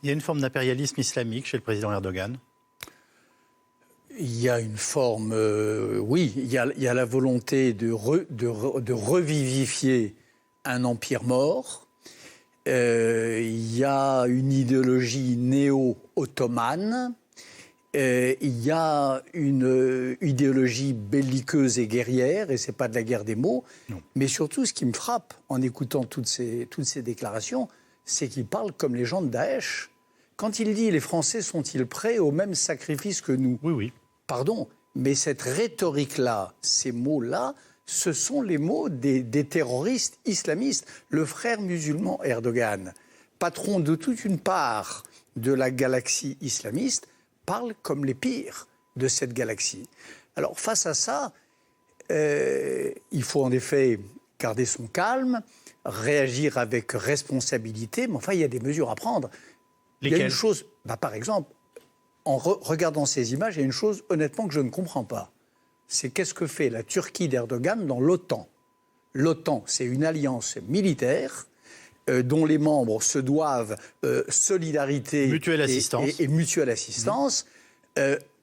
Il y a une forme d'impérialisme islamique chez le président Erdogan. Il y a une forme, oui, il y a la volonté de revivifier un empire mort. Il y a une idéologie néo-ottomane. Il y a une idéologie belliqueuse et guerrière, et ce n'est pas de la guerre des mots. Non. Mais surtout, ce qui me frappe en écoutant toutes ces déclarations, c'est qu'il parle comme les gens de Daesh. Quand il dit « les Français sont-ils prêts au même sacrifice que nous ?» Oui, oui. Pardon, mais cette rhétorique-là, ces mots-là, ce sont les mots des terroristes islamistes. Le frère musulman Erdogan, patron de toute une part de la galaxie islamiste, parle comme les pires de cette galaxie. Alors face à ça, il faut en effet garder son calme, réagir avec responsabilité, mais enfin il y a des mesures à prendre. Lesquelles ? Il y a une chose, par exemple, en regardant ces images, il y a une chose honnêtement que je ne comprends pas. C'est qu'est-ce que fait la Turquie d'Erdogan dans l'OTAN. L'OTAN, c'est une alliance militaire dont les membres se doivent solidarité Mutuelle assistance. et mutuelle assistance.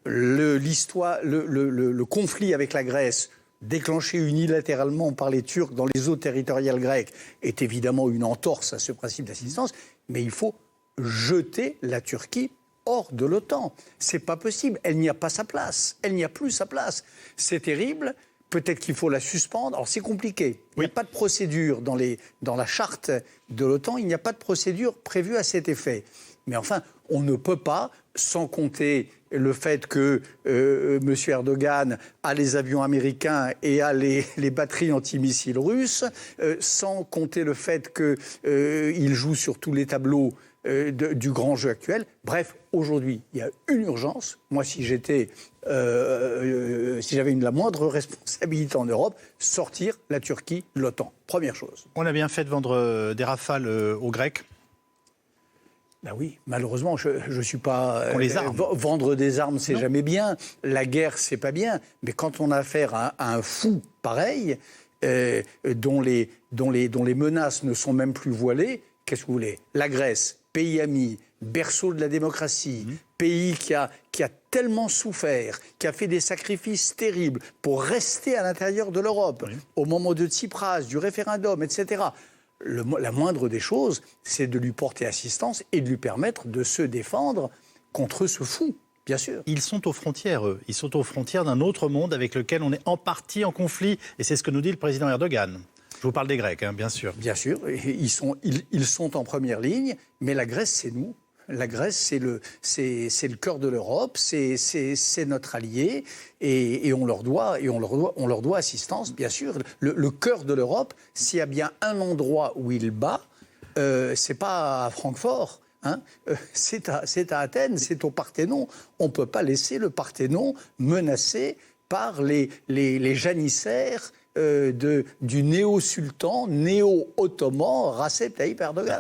Le conflit avec la Grèce, déclenché unilatéralement par les Turcs dans les eaux territoriales grecques, est évidemment une entorse à ce principe d'assistance, mais il faut jeter la Turquie hors de l'OTAN. C'est pas possible. Elle n'y a pas sa place. Elle n'y a plus sa place. C'est terrible. Peut-être qu'il faut la suspendre. Alors c'est compliqué. Il n'y a pas de procédure dans la charte de l'OTAN. Il n'y a pas de procédure prévue à cet effet. Mais enfin, on ne peut pas, sans compter le fait que M. Erdogan a les avions américains et a les batteries antimissiles russes, sans compter le fait qu'il joue sur tous les tableaux du grand jeu actuel. Bref, aujourd'hui, il y a une urgence. Moi, si j'avais la moindre responsabilité en Europe, sortir la Turquie de l'OTAN. Première chose. On a bien fait de vendre des Rafales aux Grecs. Ben oui, malheureusement, je ne suis pas... On les arme. Vendre des armes, c'est jamais bien. La guerre, c'est pas bien. Mais quand on a affaire à un fou pareil, dont les menaces ne sont même plus voilées, qu'est-ce que vous voulez ? La Grèce, pays ami, berceau de la démocratie, pays qui a tellement souffert, qui a fait des sacrifices terribles pour rester à l'intérieur de l'Europe, au moment de Tsipras, du référendum, etc. La moindre des choses, c'est de lui porter assistance et de lui permettre de se défendre contre ce fou, bien sûr. Ils sont aux frontières, eux. Ils sont aux frontières d'un autre monde avec lequel on est en partie en conflit. Et c'est ce que nous dit le président Erdogan. Je vous parle des Grecs, bien sûr. Bien sûr, ils sont en première ligne, mais la Grèce, c'est nous. La Grèce, c'est le cœur de l'Europe, c'est notre allié, et on leur doit assistance, bien sûr. Le cœur de l'Europe, s'il y a bien un endroit où il bat, c'est pas à Francfort. C'est à Athènes, c'est au Parthénon. On ne peut pas laisser le Parthénon menacé par les janissaires du néo-sultan, néo-ottoman, Recep Tayyip Erdogan.